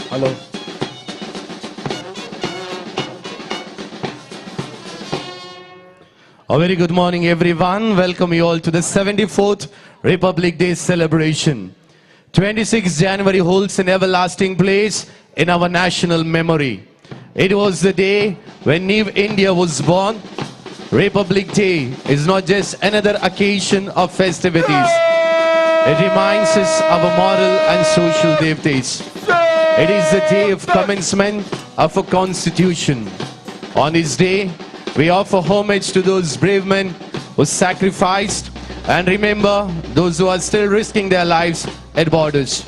Hello. A very good morning, everyone. Welcome you all to the 74th Republic Day celebration. 26 January holds an everlasting place in our national memory. It was the day when New India was born. Republic Day is not just another occasion of festivities. It reminds us of our moral and social devotees. It is the day of commencement of a constitution. On this day, we offer homage to those brave men who sacrificed and remember those who are still risking their lives at borders.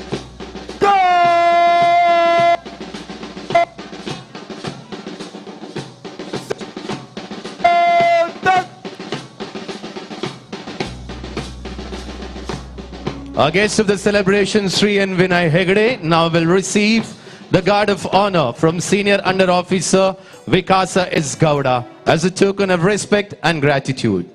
Our guest of the celebration, Sri N. Vinay Hegde, now will receive the Guard of Honor from Senior Under Officer Vikasa S. Gowda as a token of respect and gratitude.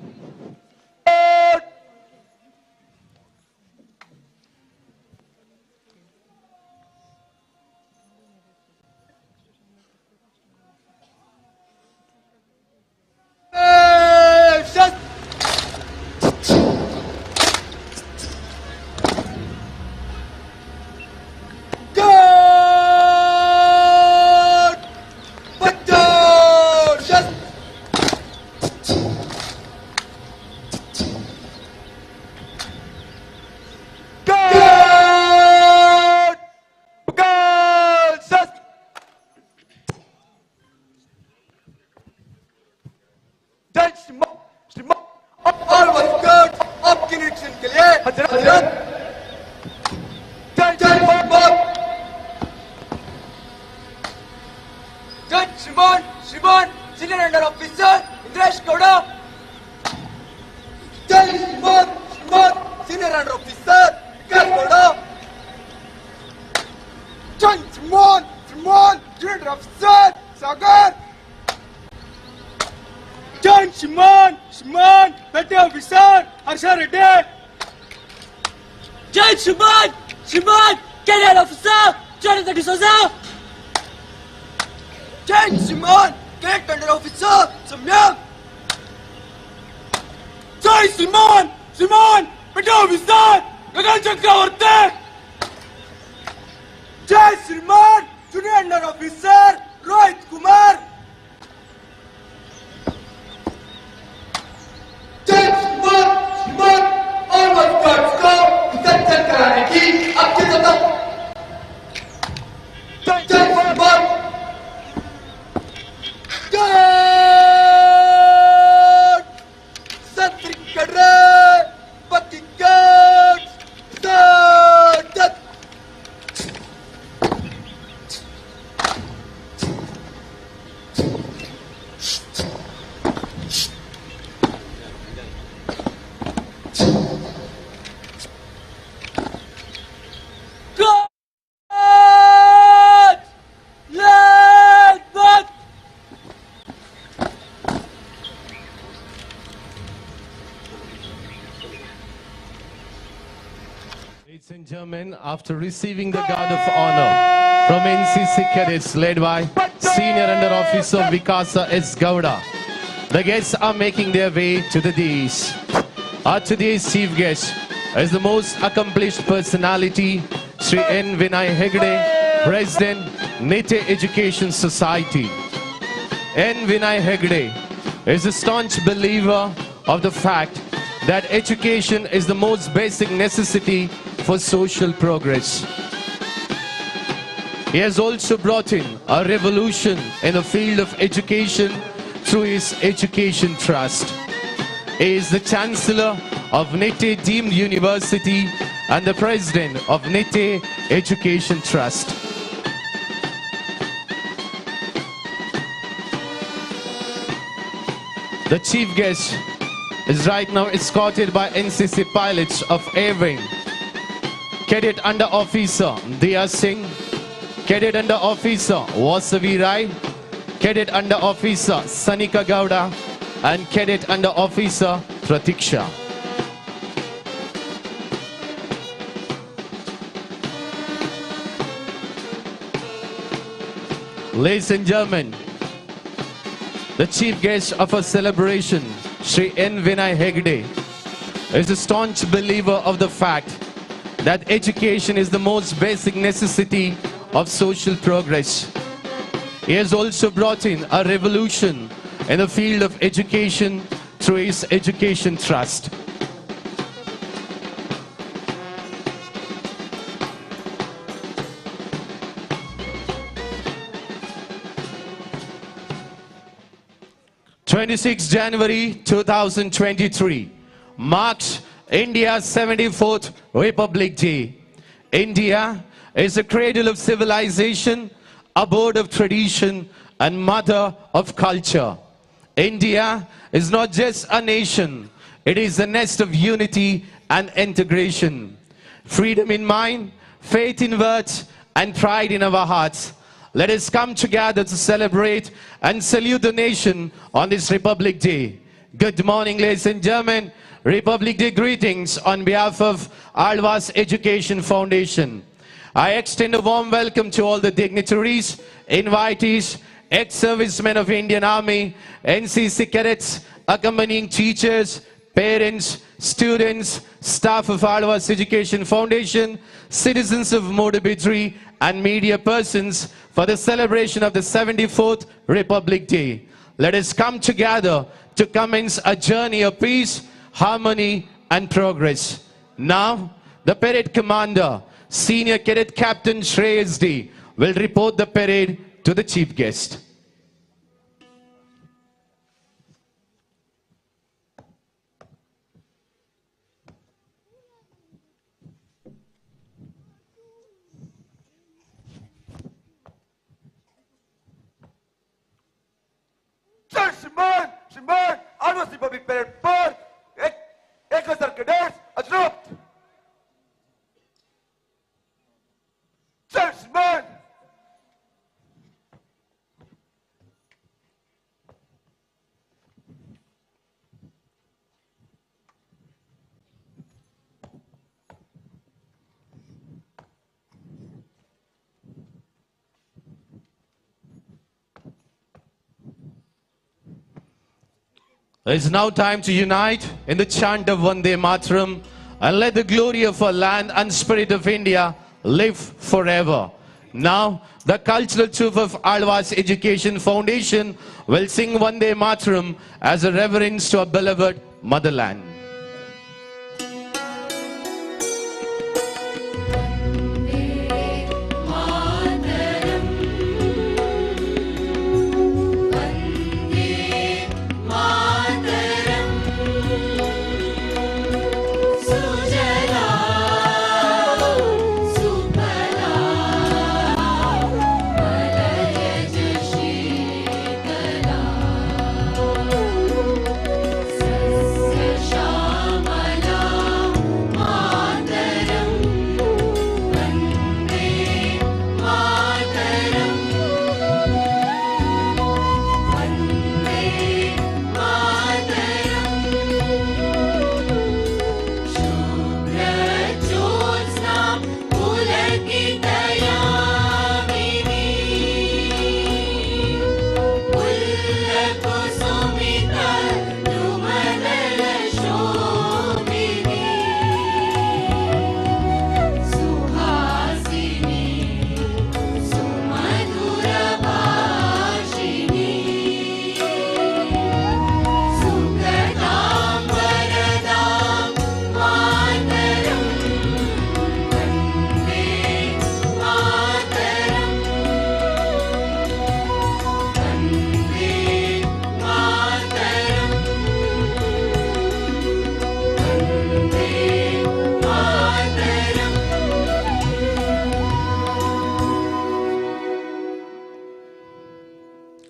Ladies and gentlemen, after receiving the Guard of Honor from NCC cadets led by Senior Under Officer Vikasa S. Gowda, the guests are making their way to the dais. Our today's chief guest is the most accomplished personality, Sri N. Vinay Hegde, President, Nete Education Society. N. Vinay Hegde is a staunch believer of the fact that education is the most basic necessity for social progress. He has also brought in a revolution in the field of education through his Education Trust. He is the Chancellor of Nete Deemed University and the President of Nete Education Trust. The chief guest is right now escorted by NCC pilots of Air Wing, Cadet Under Officer Diya Singh, Cadet Under Officer Vasavi Rai, Cadet Under Officer Sanika Gowda, and Cadet Under Officer Pratiksha. Ladies and gentlemen, the chief guest of our celebration, Sri N. Vinay Hegde, is a staunch believer of the fact that education is the most basic necessity of social progress. He has also brought in a revolution in the field of education through his Education Trust. January 2023 marks India's 74th Republic Day. India is a cradle of civilization, abode of tradition, and mother of culture. India is not just a nation, it is a nest of unity and integration. Freedom in mind, faith in words, and pride in our hearts. Let us come together to celebrate and salute the nation on this Republic Day. Good morning, ladies and gentlemen. Republic Day greetings on behalf of Alva's Education Foundation. I extend a warm welcome to all the dignitaries, invitees, ex-servicemen of Indian Army, NCC cadets, accompanying teachers, parents, students, staff of Alva's Education Foundation, citizens of Modibidri, and media persons for the celebration of the 74th Republic Day. Let us come together to commence a journey of peace, harmony, and progress. Now, the parade commander, Senior Cadet Captain Shreyas D, will report the parade to the chief guest. Simon, Alva's Republic Parade for 1000 cadets, adrupt. Simon. It's now time to unite in the chant of Vande Mataram and let the glory of our land and spirit of India live forever. Now, the cultural troupe of Alva's Education Foundation will sing Vande Mataram as a reverence to our beloved motherland.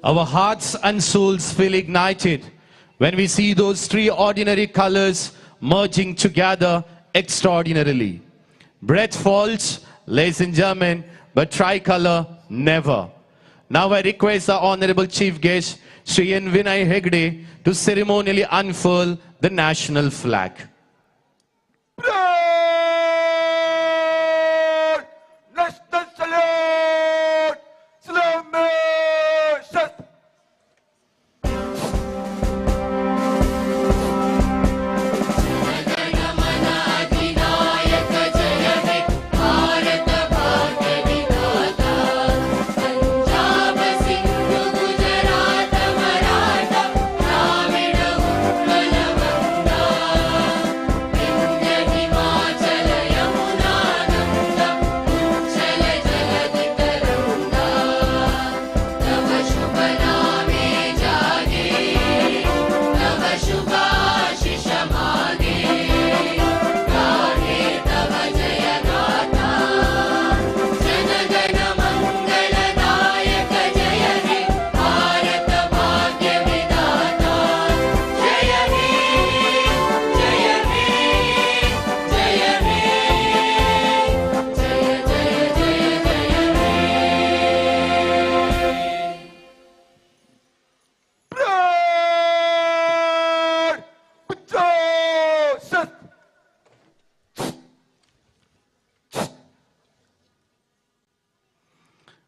Our hearts and souls feel ignited when we see those three ordinary colors merging together extraordinarily. Breath falls, ladies and gentlemen, but tricolor never. Now I request our Honorable Chief Guest, Sri N. Vinay Hegde, to ceremonially unfurl the national flag. National salute! Salute!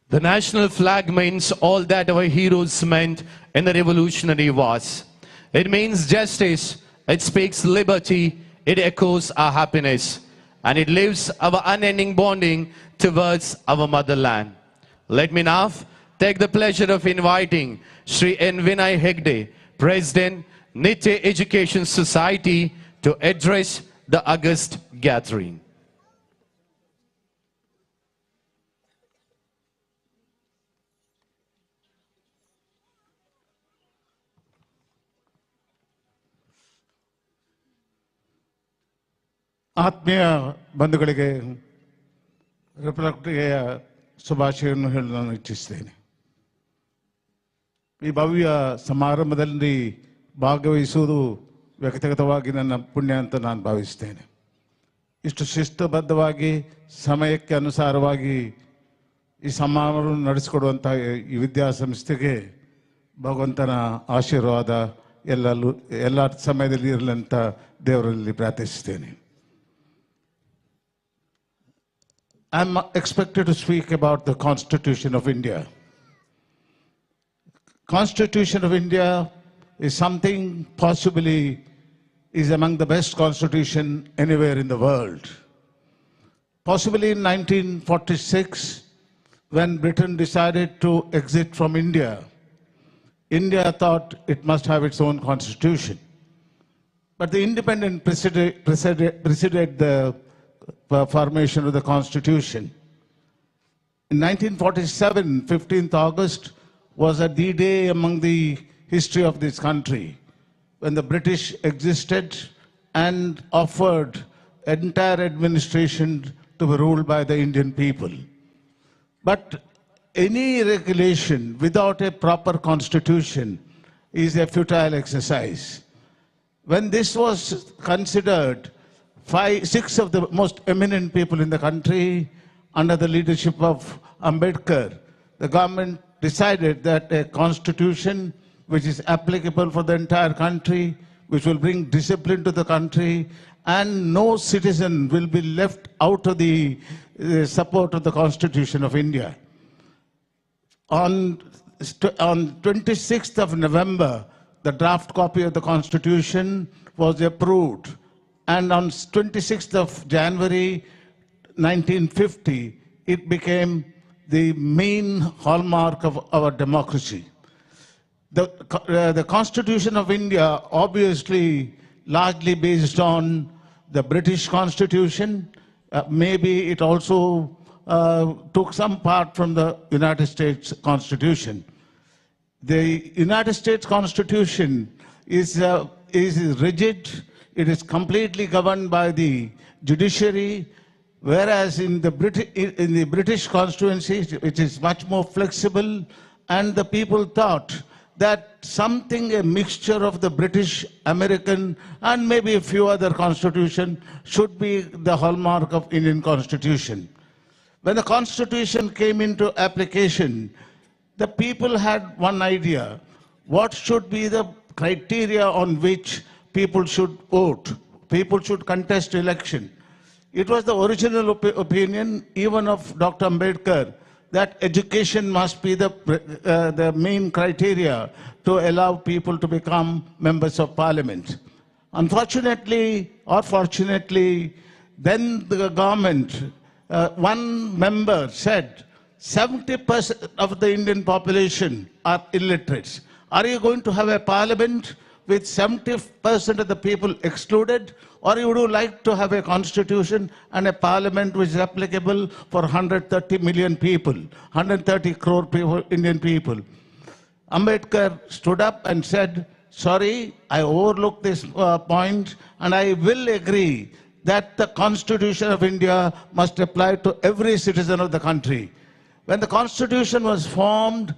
The national flag means all that our heroes meant in the revolutionary wars. It means justice, it speaks liberty, it echoes our happiness, and it lives our unending bonding towards our motherland. Let me now take the pleasure of inviting Sri N. Vinay Hegde, President, Nitya Education Society, to address the August gathering. ಆತ್ಮೀಯ ಬಂಧುಗಳಿಗೆ republic ಡೇಯ ಶುಭಾಶಯವನ್ನು ಹೇಳಲು ನಾನು ಇಚ್ಛಿಸುತ್ತೇನೆ. ಈ ಭವ್ಯ ಸಮಾರಂಭದಲ್ಲಿ ಭಾಗವಹಿಸುವುದು ವ್ಯಕ್ತಿಗತವಾಗಿ ನನ್ನ ಪುಣ್ಯ ಅಂತ ನಾನು ಭಾವಿಸ್ತೇನೆ. ಇಷ್ಟು ಶಿಸ್ತುಬದ್ಧವಾಗಿ ಸಮಯಕ್ಕೆ ಅನುಸಾರವಾಗಿ ಈ ಸಮಾರಂಭವನ್ನು ನಡೆಸಿಕೊಡುವಂಥ ಈ ವಿದ್ಯಾಸಂಸ್ಥೆಗೆ ಭಗವಂತನ ಆಶೀರ್ವಾದ ಎಲ್ಲ ಸಮಯದಲ್ಲಿ ಇರಲಿ ಅಂತ ದೇವರಲ್ಲಿ ಪ್ರಾರ್ಥಿಸುತ್ತೇನೆ. I am expected to speak about the Constitution of India. Constitution of India is something possibly is among the best constitution anywhere in the world. Possibly in 1946, when Britain decided to exit from India, India thought it must have its own constitution. But the independence preceded the formation of the Constitution. In 1947, 15th August, was a D-Day among the history of this country, when the British existed and offered entire administration to be ruled by the Indian people. But any regulation without a proper constitution is a futile exercise. When this was considered, six of the most eminent people in the country, under the leadership of Ambedkar, the government decided that a constitution which is applicable for the entire country, which will bring discipline to the country, and no citizen will be left out of the support of the Constitution of India. On 26th of November, the draft copy of the Constitution was approved. And on 26th of January 1950, it became the main hallmark of our democracy. The Constitution of India, obviously largely based on the British Constitution, maybe it also took some part from the United States Constitution. The United States Constitution is rigid. It is completely governed by the judiciary, whereas in the British constituency, it is much more flexible, and the people thought that something, a mixture of the British, American, and maybe a few other constitutions should be the hallmark of Indian Constitution. When the Constitution came into application, the people had one idea: what should be the criteria on which people should vote, people should contest election. It was the original opinion even of Dr. Ambedkar that education must be the main criteria to allow people to become members of parliament. Unfortunately or fortunately, then the government, one member said, 70% of the Indian population are illiterates. Are you going to have a parliament with 70% of the people excluded, or would you like to have a constitution and a parliament which is applicable for 130 million people, 130 crore people, Indian people? Ambedkar stood up and said, sorry, I overlooked this point, and I will agree that the Constitution of India must apply to every citizen of the country. When the Constitution was formed,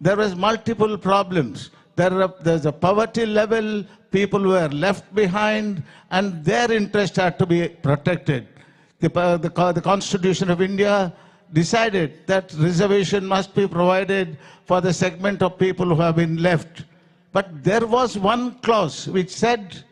there was multiple problems. There's a poverty level, people were left behind, and their interest had to be protected. The Constitution of India decided that reservation must be provided for the segment of people who have been left. But there was one clause which said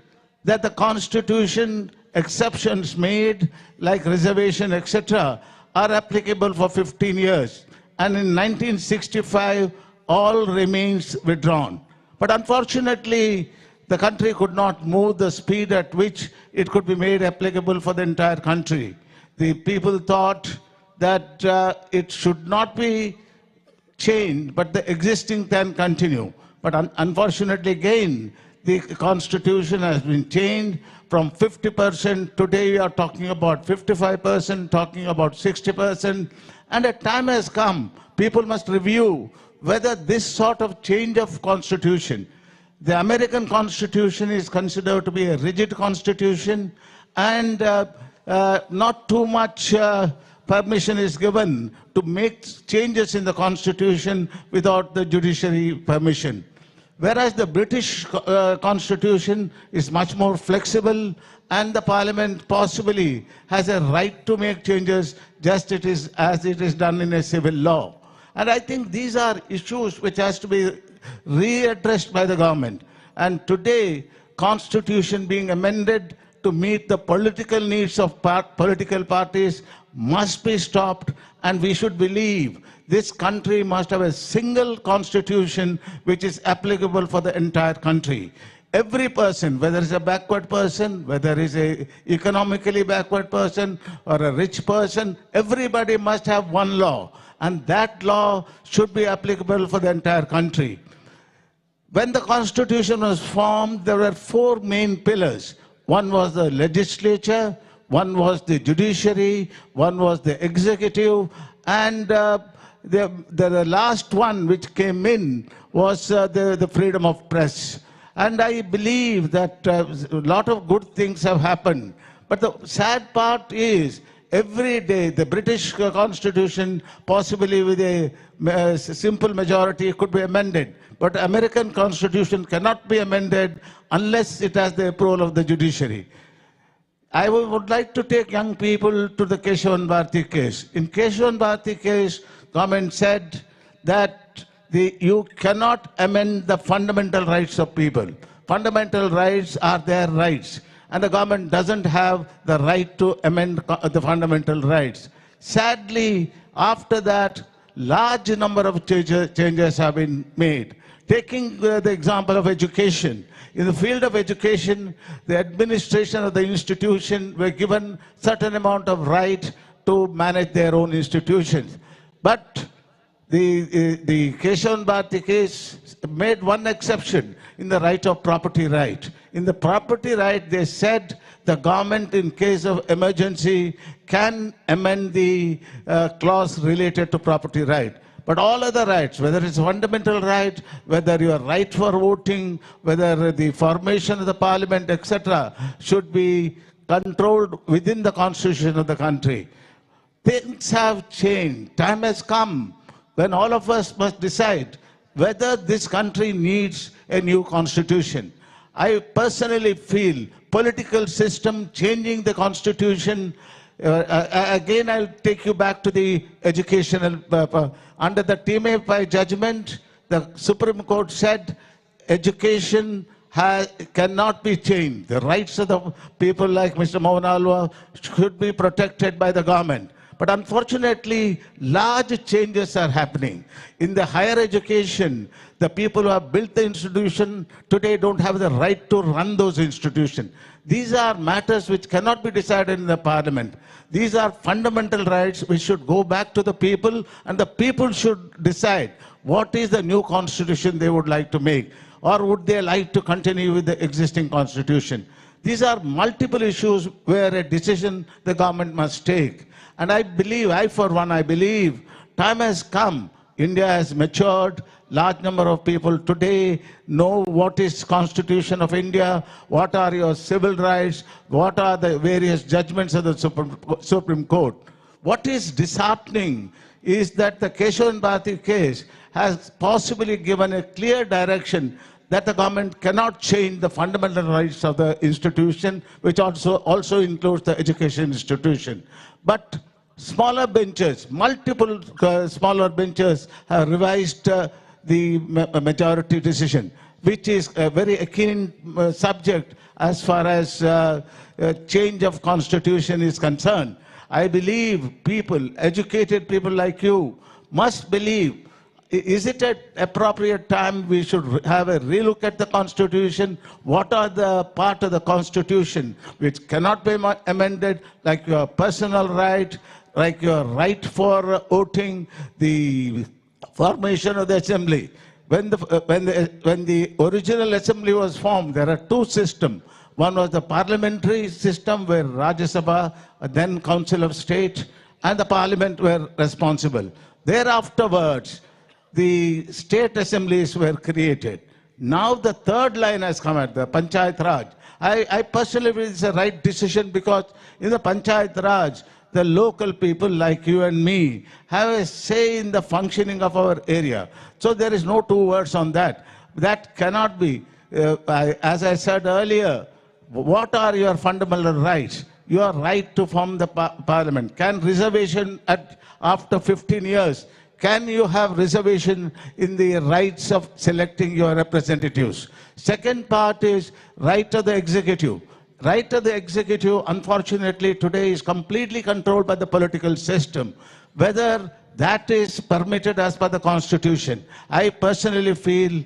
that the Constitution, exceptions made, like reservation, etc., are applicable for 15 years. and in 1965, all remains withdrawn. But unfortunately, the country could not move the speed at which it could be made applicable for the entire country. The people thought that it should not be changed, but the existing can continue. But unfortunately, again, the constitution has been changed from 50%. Today we are talking about 55%, talking about 60%. And a time has come, people must review whether this sort of change of constitution, the American Constitution is considered to be a rigid constitution, and not too much permission is given to make changes in the Constitution without the judiciary permission. Whereas the British Constitution is much more flexible, and the Parliament possibly has a right to make changes just as it is done in a civil law. And I think these are issues which has to be readdressed by the government. And today, Constitution being amended to meet the political needs of political parties must be stopped, and we should believe this country must have a single constitution which is applicable for the entire country. Every person, whether it's a backward person, whether it's a economically backward person or a rich person, everybody must have one law, and that law should be applicable for the entire country. When the Constitution was formed, there were four main pillars. One was the legislature, one was the judiciary, one was the executive, and the last one which came in was the freedom of press. And I believe that a lot of good things have happened. But the sad part is, every day the British Constitution, possibly with a simple majority, could be amended. But American Constitution cannot be amended unless it has the approval of the judiciary. I would like to take young people to the Keshavan Bharati case. In Keshavan Bharati case, government said that you cannot amend the fundamental rights of people. Fundamental rights are their rights, and the government doesn't have the right to amend the fundamental rights. Sadly, after that, large number of changes have been made. Taking the example of education, in the field of education, the administration of the institution were given certain amount of right to manage their own institutions. But the Keshavan Bharati case made one exception in the right of property right. In the property right, they said the government, in case of emergency, can amend the clause related to property right. But all other rights, whether it's fundamental right, whether your right for voting, whether the formation of the parliament, etc., should be controlled within the constitution of the country. Things have changed. Time has come when all of us must decide whether this country needs a new constitution. I personally feel political system changing the constitution. Again, I'll take you back to the educational. Under the Team judgment, the Supreme Court said education cannot be changed. The rights of the people like Mr. Mohan Alva should be protected by the government. But unfortunately, large changes are happening. In the higher education, the people who have built the institution today don't have the right to run those institutions. These are matters which cannot be decided in the parliament. These are fundamental rights which should go back to the people, and the people should decide what is the new constitution they would like to make, or would they like to continue with the existing constitution. These are multiple issues where a decision the government must take. And I believe, I believe, time has come. India has matured. Large number of people today know what is Constitution of India, what are your civil rights, what are the various judgments of the Supreme Court. What is disheartening is that the Keshavan Bharati case has possibly given a clear direction that the government cannot change the fundamental rights of the institution, which also includes the education institution. But smaller benches, multiple smaller benches have revised the majority decision, which is a very keen subject as far as change of constitution is concerned. I believe people, educated people like you, must believe. Is it an appropriate time we should have a relook at the Constitution? What are the part of the Constitution which cannot be amended, like your personal right, like your right for voting, the formation of the assembly? When the original assembly was formed, there are two systems. One was the parliamentary system where Rajya Sabha, then Council of State, and the parliament were responsible. Thereafterwards, the state assemblies were created. Now the third line has come at the Panchayat Raj. I personally believe it's a right decision because in the Panchayat Raj, the local people like you and me have a say in the functioning of our area. So there is no two words on that. That cannot be. As I said earlier, what are your fundamental rights? Your right to form the parliament. Can reservation after 15 years, can you have reservation in the rights of selecting your representatives? Second part is right of the executive. Right of the executive, unfortunately, today is completely controlled by the political system. Whether that is permitted as per the Constitution, I personally feel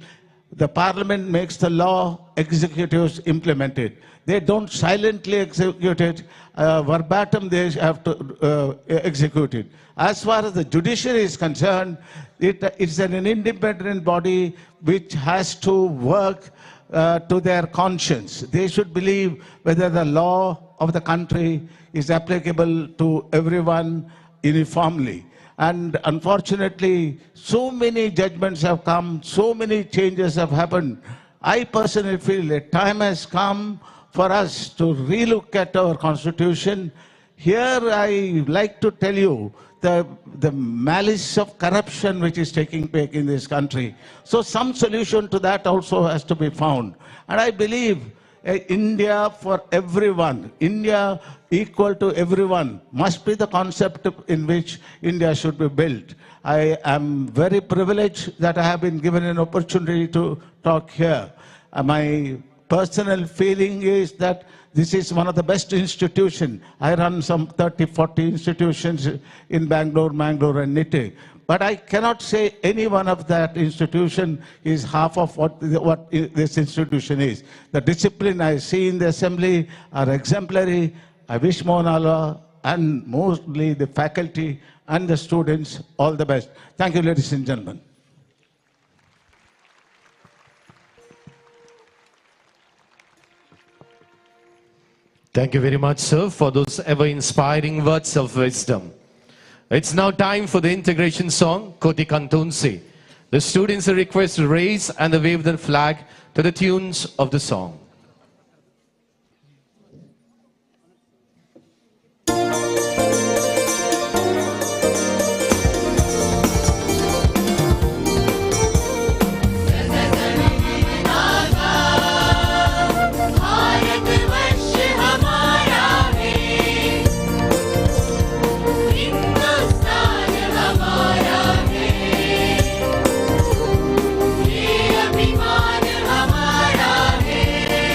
the Parliament makes the law, executives implement it. They don't silently execute it, verbatim they have to execute it. As far as the judiciary is concerned, it's an independent body which has to work to their conscience. They should believe whether the law of the country is applicable to everyone uniformly. And unfortunately, so many judgments have come, so many changes have happened. I personally feel a time has come for us to relook at our Constitution. Here I like to tell you the malice of corruption which is taking place in this country. So some solution to that also has to be found. And I believe India for everyone, India equal to everyone, must be the concept in which India should be built. I am very privileged that I have been given an opportunity to talk here. My personal feeling is that this is one of the best institutions. I run some 30, 40 institutions in Bangalore, Mangalore and Nitte. But I cannot say any one of that institution is half of what this institution is. The discipline I see in the assembly are exemplary. I wish Mohan Alva and mostly the faculty and the students all the best. Thank you, ladies and gentlemen. Thank you very much, sir, for those ever-inspiring words of wisdom. It's now time for the integration song, Koti Kantunsi. The students are requested to raise and wave the flag to the tunes of the song. हमारा है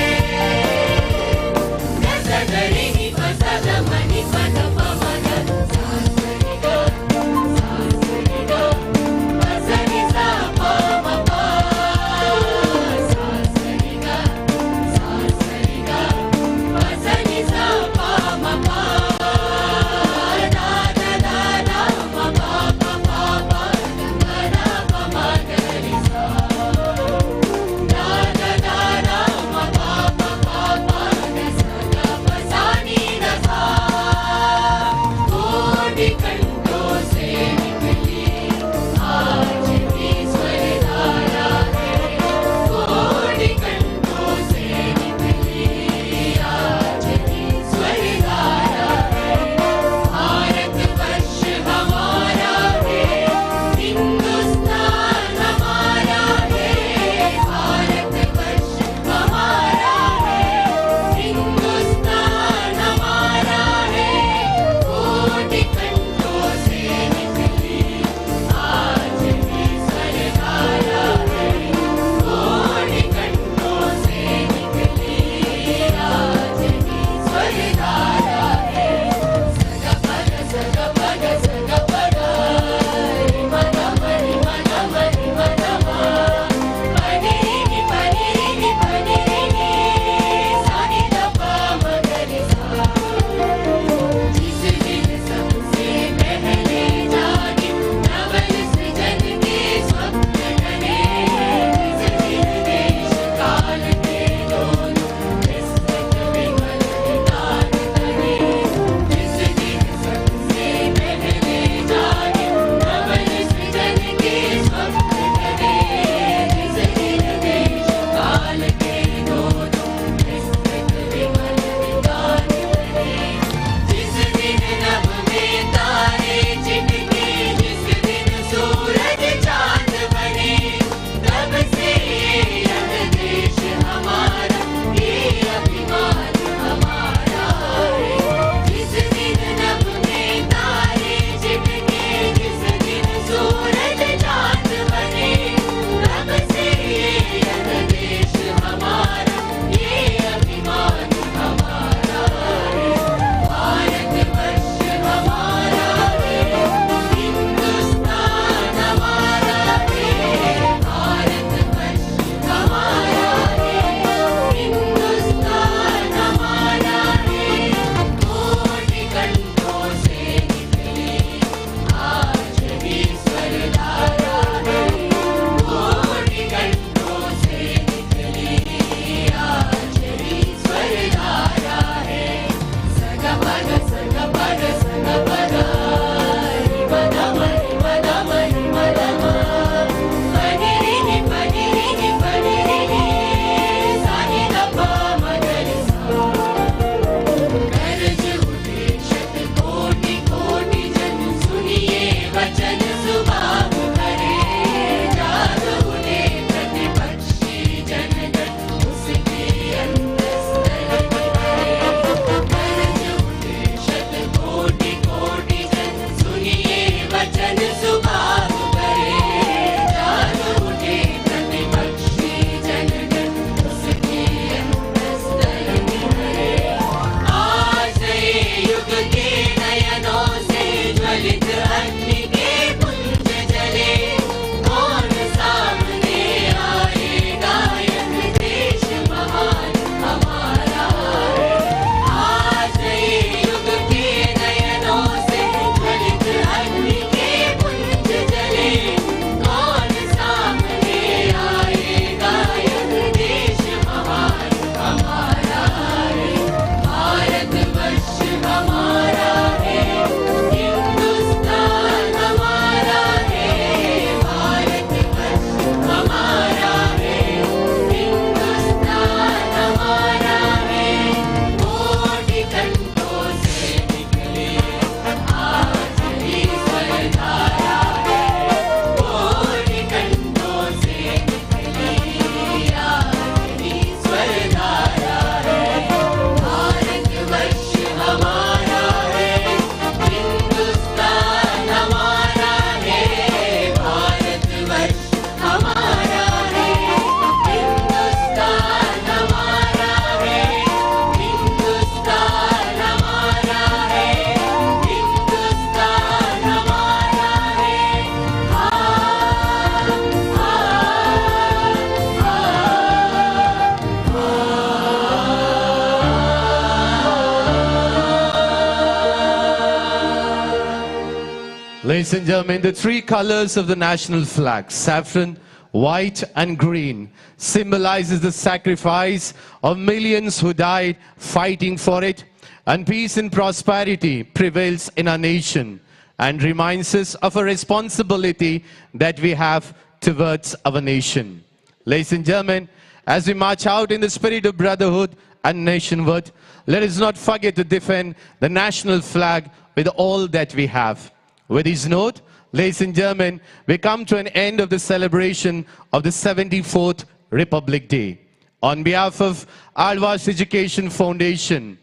Ladies and gentlemen, the three colors of the national flag, saffron, white and green, symbolizes the sacrifice of millions who died fighting for it, and peace and prosperity prevails in our nation and reminds us of a responsibility that we have towards our nation. Ladies and gentlemen, as we march out in the spirit of brotherhood and nationhood, let us not forget to defend the national flag with all that we have. With this note, ladies and gentlemen, we come to an end of the celebration of the 74th Republic Day. On behalf of Alva's Education Foundation,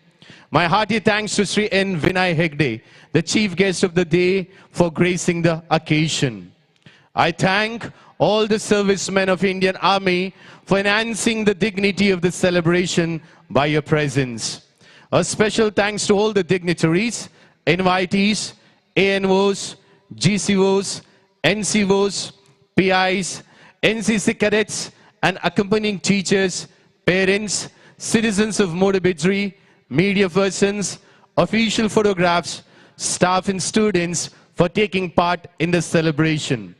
my hearty thanks to Sri N. Vinay Hegde, the chief guest of the day, for gracing the occasion. I thank all the servicemen of Indian Army for enhancing the dignity of the celebration by your presence. A special thanks to all the dignitaries, invitees, ANOs, GCOs, NCOs, PIs, NCC cadets, and accompanying teachers, parents, citizens of Modibidri, media persons, official photographs, staff and students for taking part in the celebration.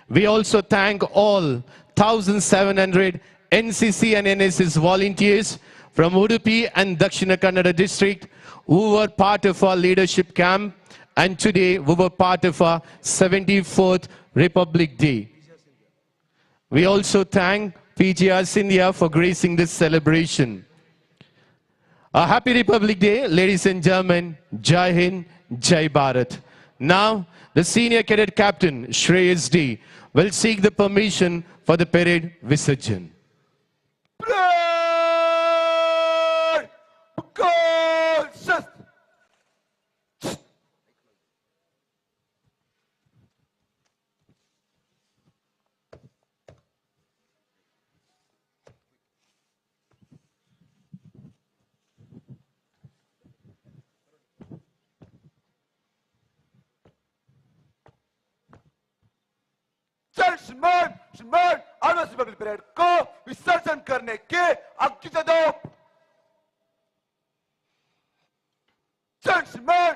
We also thank all 1,700 NCC and NSS volunteers from Udupi and Dakshina Kannada district who were part of our leadership camp, and today we were part of our 74th Republic Day. We also thank PGR Sindhya for gracing this celebration. A happy Republic Day, ladies and gentlemen. Jai Hind, Jai Bharat. Now, the senior cadet captain, Shreyas D, will seek the permission for the parade Visarjan. Parade! Consist! चल श्रीमान आलवा Republic parade को विसर्जन करने के आज्ञा दो। चल श्रीमान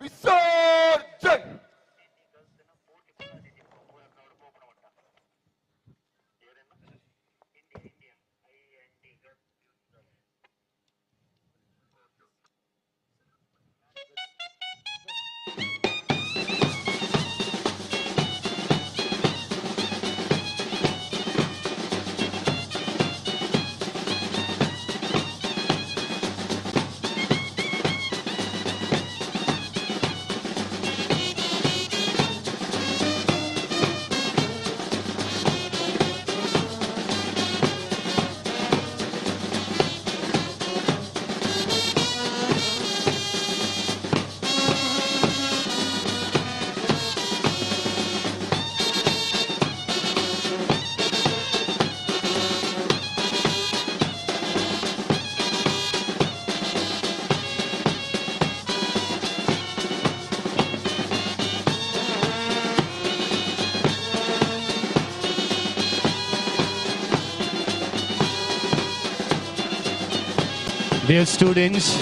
विसर्जन। Dear students,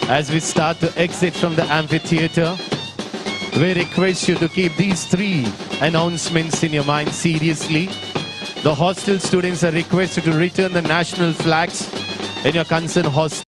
as we start to exit from the amphitheater, we request you to keep these three announcements in your mind seriously. The hostel students are requested to return the national flags in your concerned hostel.